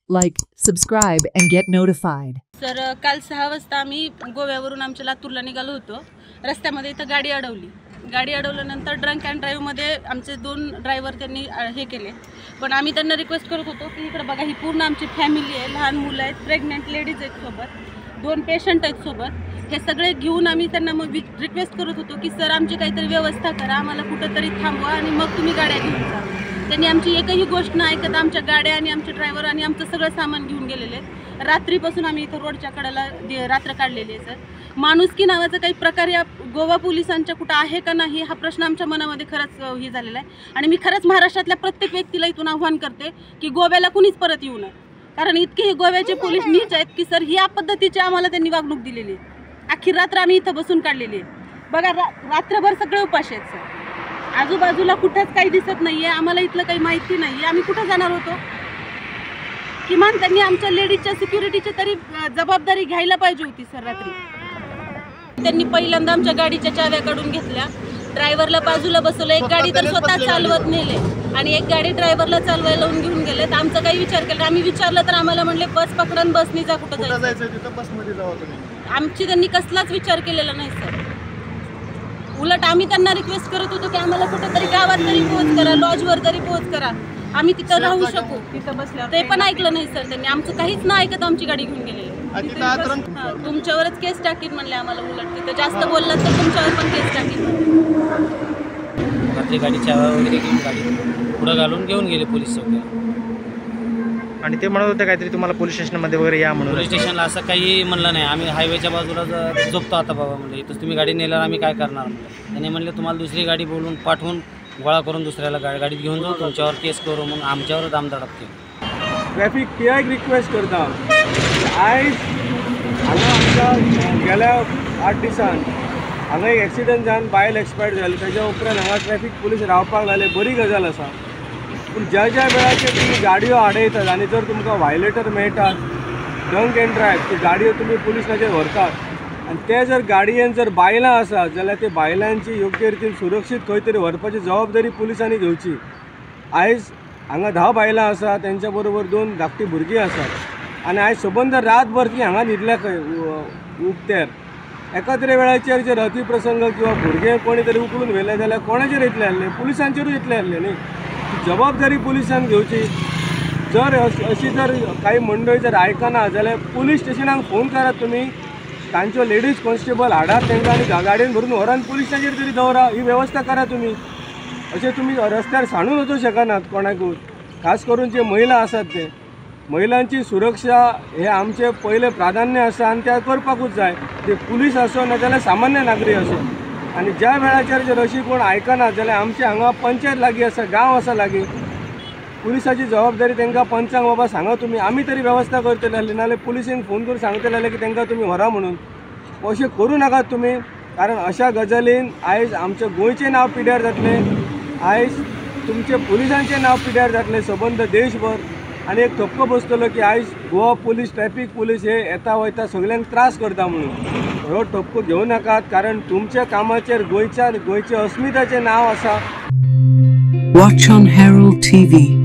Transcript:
like, subscribe, and get notified. Sir काल 6 वाजता आम्ही गोव्यावरून आमच्या लातूरला निघालो होतो। रस्त्यामध्ये इथं गाडी अडवली। गाडी अडवल्यानंतर ड्रंक अँड ड्राईव्ह मध्ये आमचे 2 ड्रायव्हर त्यांनी हे केले। पण आम्ही त्यांना रिक्वेस्ट करत होतो की इकडे बघा, ही पूर्ण आमची फॅमिली आहे, लहान मुलं आहेत, प्रेग्नंट लेडीज आहेत, सोबत 2 पेशंट आहेत सोबत। हे सगळे घेऊन आम्ही त्यांना मग रिक्वेस्ट करत होतो की सर आमची काहीतरी व्यवस्था करा, आम्हाला कुठेतरी थांबवा आणि मग तुम्ही गाड्या घेऊन जा। त्यांनी आमची एकही गोष्ट नाही ऐकत, आमच्या गाड्या आणि आमचे ड्रायव्हर आणि आमचं सगळं सामान घेऊन गेलेले आहेत। रात्रीपासून आम्ही इथं रोडच्या कडेला रात्र काढलेली आहे। सर माणुसकी नावाचा काही प्रकार या गोवा पोलिसांच्या कुठं आहे का नाही हा प्रश्न आमच्या मनामध्ये खरंच हे झालेला आहे। आणि मी खरंच महाराष्ट्रातल्या प्रत्येक व्यक्तीला इथून आव्हान करते की गोव्याला कुणीच परत येऊ नये, कारण इतके गोव्याचे पोलीस नीच आहेत की सर ह्या पद्धतीची आम्हाला त्यांनी वागणूक दिलेली आहे। अख्खी रात्र आम्ही इथं बसून काढलेली आहे। बघा रात्रभर सगळे उपाशी आहेत सर, आजूबाजूला कुठंच काही दिसत नाहीये, आम्हाला इथलं काही माहिती नाहीये, आम्ही कुठं जाणार होतो। किमान त्यांनी आमच्या लेडीजच्या सिक्युरिटीची तरी जबाबदारी घ्यायला पाहिजे होती सर। रात्री त्यांनी पहिल्यांदा आमच्या गाडीच्या चाव्या काढून घेतल्या, ड्रायव्हरला बाजूला बसवलं, एक गाडी तर स्वतः चालवत नेले आणि एक गाडी ड्रायव्हरला चालवायला लावून घेऊन गेले। तर आमचं काही विचार केला, आम्ही विचारलं तर आम्हाला म्हणले बस पकडून बसनी जा, कुठं जायचं तिथं बसमध्ये जावा तुम्ही। आमची त्यांनी कसलाच विचार केलेला नाही सर। उलट आम्ही त्यांना रिक्वेस्ट करत होतो की आम्हाला कुठेतरी गावात तरी पोहोच करा, लॉजवर तरी पोहोच करा, आम्ही तिथं राहू शकू, तिथं बसल्यावर। ते पण ऐकलं नाही सर त्यांनी, आमचं काहीच नाही ऐकत, आमची गाडी घेऊन गेलेली। तुमच्यावरच केस टाकीत म्हणले आम्हाला, उलट तिथं जास्त बोललात तर तुमच्यावर पण केस टाकीत। रात्री गाडी चाव्या वगैरे घेऊन गाडी पुढं घालून घेऊन गेले पोलीस चौकीला। आणि ते म्हणत होते काहीतरी तुम्हाला पोलीस स्टेशनमध्ये वगैरे या म्हणून। पोलीस स्टेशनला असं काही म्हणलं नाही, आम्ही हायवेच्या बाजूला झोपतो आता बाबा म्हणलं, इथं तुम्ही गाडी नेल्यावर आम्ही काय करणार म्हणलं। त्याने म्हणले तुम्हाला दुसरी गाडी बोलून पाठवून गोळा करून दुसऱ्याला गाडीत घेऊन जाऊ, तुमच्यावर केस करू, मग आमच्यावर दामदाडात केलं। ट्रॅफिक पीआयक रिक्वेस्ट करता, आयज हांगा आमकां गेल्या 8 दिसान हांगा एक एक्सिडंट जावन बायल एक्सपायर्ड जाली, ताच्या उपरांत हांगा ट्रॅफिक पुलीस रावपाक लागले, बरी गजाल आसा। पूण ज्या ज्या वेळाचेर तुमी गाडयो आडयतात आनी जर तुमकां वायलेटर मेळटात, ड्रंक एंड ड्रायव्ह, ती गाडयो तुमी पुलीस स्टेशनाचेर व्हरतात आनी ते जर गाडयेन जर बायलां आसात जाल्यार ते बायलांची योग्य रितीन सुरक्षीत खंय तरी व्हरपाची जबाबदारी पुलिसांनी घेवची। आयज हांगा 10 बायलां आसा, तेंच्या बरोबर 2 धाकटी भुरगीं आसात आनी आयज सबंद रातभर ती हांगा न्हिदल्या खंय उक्त्यार। एका तरी वेळाचेर जर अतिप्रसंग किंवा भुरगे कोणी तरी उखलून व्हेले जाल्यार कोणाचेर येतले आहले, पुलिसांचेरूच येतले आहले न्ही। जबाबदारी पुलिसान घेवची। जर अशी जर काही मंडळी जर आयकना जाल्यार पुलीस स्टेशनाक फोन करात तुमी, तांच्यो लेडीज कॉन्स्टेबल हाडात तांकां आनी गाडयेन भरून व्हरान पुलीस स्टेशनाचेर तरी दवरा, ही वेवस्था करा तुमी। अशें तुमी रस्त्यार सांडून वचूंक शकनात कोणाकूच, खास करून जे महिला आसात ते। महिलांची सुरक्षा हे आमचे पयले प्राधान्य आसा आनी त्या करपाकूच जाय, ते पुलीस आसो ना जाल्यार सामान्य नागरीक आसो। आणि ज्या वेळाचेर जर अशी कोण आयकना जाल्यार आमचे हांगा पंचायत लागीं आसा, गांव आसा लागीं, पुलिसाची जबाबदारी तांकां पंचांक बाबा सांगा तुमी, आमी तरी वेवस्था करतले आहले, नाल्यार पुलिसेक फोन करून सांगतले आहले की तांकां तुमी व्हरा म्हणून। अशें करूं नाकात तुमी, कारण अशा गजालीन आयज आमचे गोंयचें नांव पिड्ड्यार जातलें, आयज तुमचे पुलिसांचें नांव पिड्ड्यार जातलें सबंद देशभर। आनी एक ठपको बसतलो की आयज गोवा पुलीस, ट्रॅफिक पुलीस हे येता वयता सगळ्यांक त्रास करता म्हणून। हो ठपको घेवं नाकात, कारण तुमच्या कामाचेर गोंयचे अस्मिताचें नांव आसा। Watch on Herald TV.